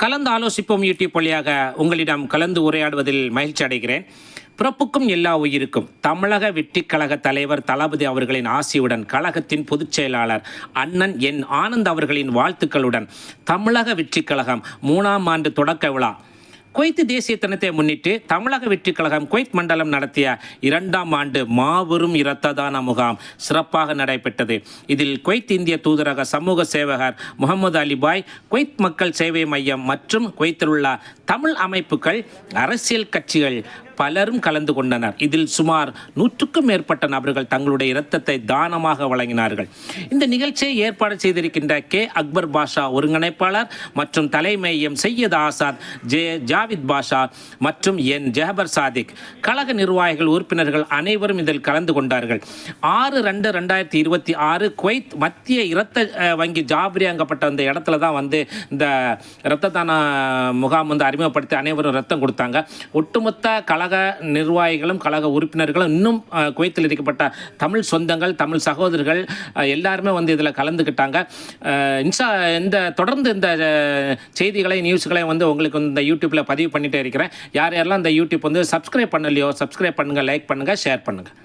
கலந்து ஆலோசிப்போம் யூடியூப் வழியாக உங்களிடம் கலந்து உரையாடுவதில் மகிழ்ச்சி அடைகிறேன். பிறப்புக்கும் எல்லா உயிருக்கும் தமிழக வெற்றிக் கழக தலைவர் தளபதி அவர்களின் ஆசியுடன் கழகத்தின் பொதுச் செயலாளர் அண்ணன் என் ஆனந்த் அவர்களின் வாழ்த்துக்களுடன் தமிழக வெற்றிக் கழகம் 3ஆம் ஆண்டு தொடக்க விழா குவைத் தேசிய தினத்தை முன்னிட்டு தமிழக வெற்றிக் கழகம் குவைத் மண்டலம் நடத்திய 2ஆம் ஆண்டு மாபெரும் இரத்த தான முகாம் சிறப்பாக நடைபெற்றது. இதில் குவைத் இந்திய தூதரக சமூக சேவகர் முகமது அலிபாய், குவைத் மக்கள் சேவை மையம் மற்றும் குவைத்தில் உள்ள தமிழ் அமைப்புகள், அரசியல் கட்சிகள் பலரும் கலந்து கொண்டனர். இதில் சுமார் 100க்கும் மேற்பட்ட நபர்கள் தங்களுடைய இரத்தத்தை தானமாக வழங்கினார்கள். இந்த நிகழ்ச்சியை ஏற்பாடு செய்திருக்கின்ற கே அக்பர் பாஷா ஒருங்கிணைப்பாளர் மற்றும் தலைமையம் செய்யத் ஆசாத், ஜாவித் பாஷா மற்றும் என் ஜஹபர் சாதிக், கழக நிர்வாகிகள், உறுப்பினர்கள் அனைவரும் இதில் கலந்து கொண்டார்கள். 6/2/2026 குவைத் மத்திய இரத்த வங்கி ஜாபிரியாங்கப்பட்ட அந்த இடத்துல தான் இந்த இரத்த தான முகாம் அறிமுகப்படுத்தி அனைவரும் ரத்தம் கொடுத்தாங்க. ஒட்டுமொத்த கழக நிர்வாகிகளும் கழக உறுப்பினர்களும் இன்னும் குவைத்தில் இருக்கப்பட்ட தமிழ் சொந்தங்கள், தமிழ் சகோதரர்கள் எல்லாருமே இதில் கலந்துக்கிட்டாங்க. தொடர்ந்து இந்த செய்திகளை, நியூஸ்களை உங்களுக்கு இந்த யூடியூப்பில் பதிவு பண்ணிட்டே இருக்கிறேன். யாரெல்லாம் இந்த யூடியூப் சப்ஸ்கிரைப் பண்ணலையோ சப்ஸ்கிரைப் பண்ணுங்கள், லைக் பண்ணுங்கள், ஷேர் பண்ணுங்கள்.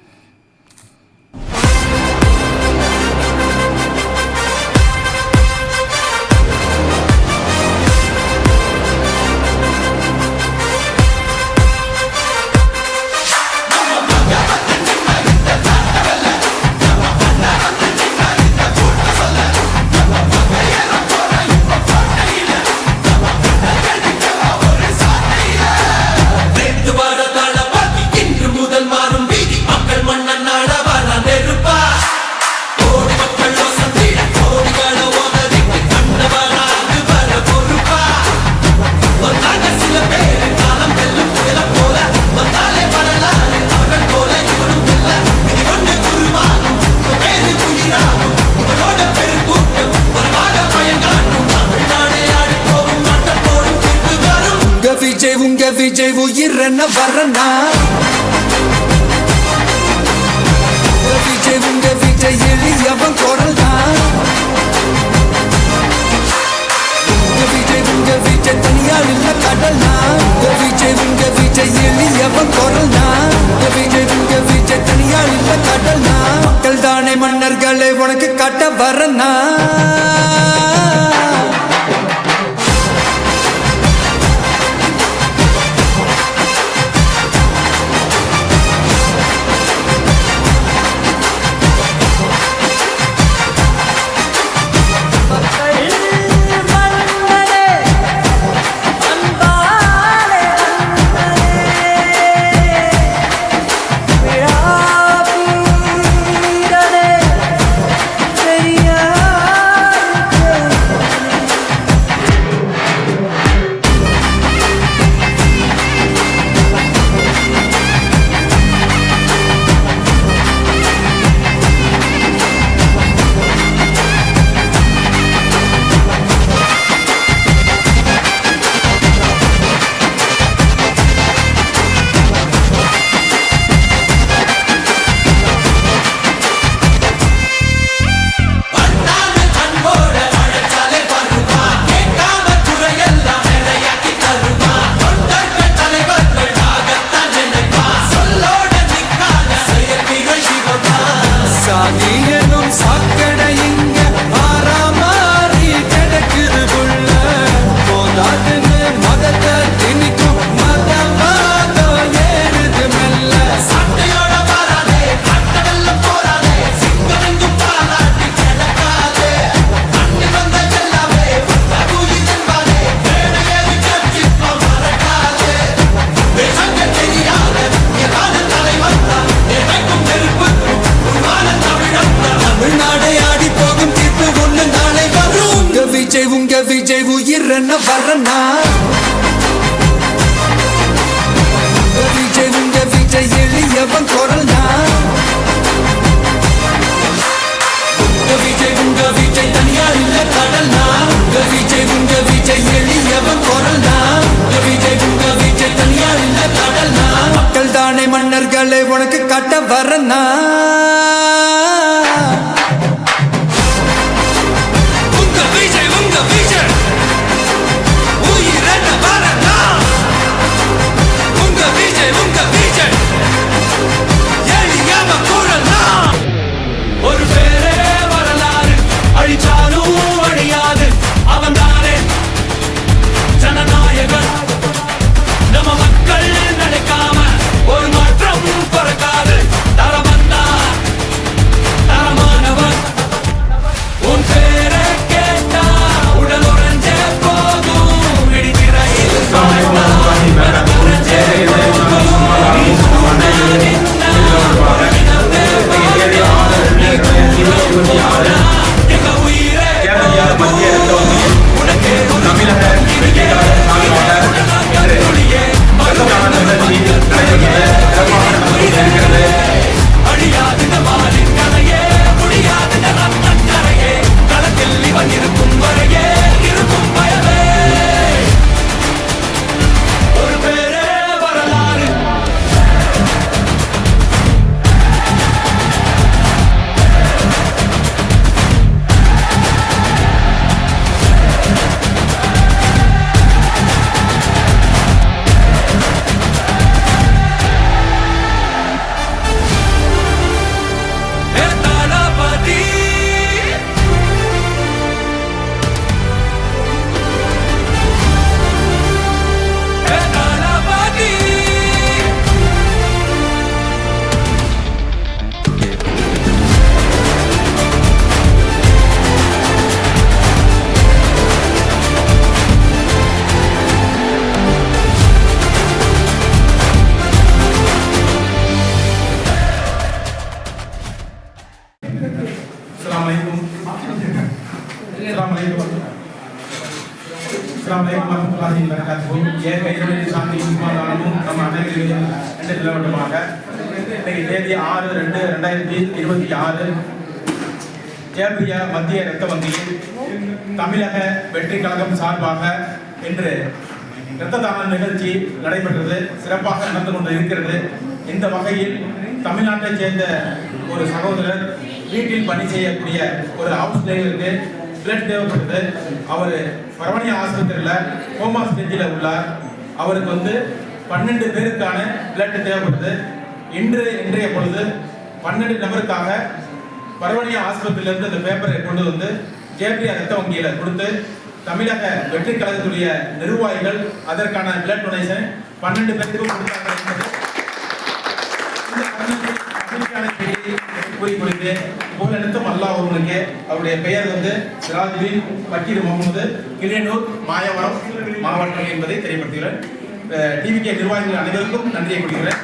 உங்க விஜய் உயிரன வரனா, உங்க விஜய் எளியவன் குரல் தான். உங்க விஜய் தனியால் இல்ல கடல்னா, உங்க விஜய் எளியவன் குரல் தான். உங்க விஜய் தனியால் இல்ல கடல்னா, மக்கள் தானே மன்னர்களை உனக்கு காட்ட வரனா. உங்க விஜய் உயிரன வரனா, உங்க விஜய் எளியவன் குரல் தான். உங்க விஜய் தனியால் இல்ல கடல்னா, உங்க விஜய் எளியவன் குரல் தான். உங்க விஜய் தனியால் இல்ல கடல்னா, மக்கள் தானே மன்னர்களை உனக்கு காட்ட வரனா. உங்க விஜய் வரமத்துல்லாஹி வபரகாத்துஹு. ஏக இறைவனின் சாந்தியும் சமாதானமும் நம் அனைவரையும் நிலவட்டுமாக. இன்றைக்கு தேதி 6/2/2026 ஜேபிய மத்திய இரத்த வங்கியில் தமிழக வெற்றி கழகம் சார்பாக இன்று இரத்த தான நிகழ்ச்சி நடைபெற்றது. சிறப்பாக நடந்து கொண்டு இருக்கிறது. இந்த வகையில் தமிழ்நாட்டைச் சேர்ந்த ஒரு சகோதரர் வீட்டில் பணி செய்யக்கூடிய ஒரு ஹவுஸ் டிரைவருக்கு பிளட் தேவைப்படுது. அவர் பரவணிய ஆஸ்பத்திரியில் கோமா ஸ்டேஜில் உள்ளார். அவருக்கு 12 பேருக்கான பிளட் தேவைப்படுது. இன்றைய பொழுது 12 நபருக்காக பரவணிய ஆஸ்பத்திரியிலிருந்து அந்த பேப்பரை கொண்டு வந்து ஜேபிஆர் இரத்த வங்கியில் கொடுத்து தமிழக வெற்றி கழகத்துடைய நிர்வாகிகள் அதற்கான பிளட் டொனேஷன் 12 பேருக்கும் கொடுத்தாங்க என்பது கூறிக்கொள்கிறே. புகழெடுத்தும் அல்லாஹ் ஒருவனுக்கு. அவருடைய பெயர் சிராஜுதீன் பக்கீர் முகமது, கிளியனூர், மாயவரம் மாவட்டம் என்பதை தெரியப்படுத்துகிறேன். டிவிகே நிர்வாகிகள் அனைவருக்கும் நன்றியை கொடுக்கிறேன்.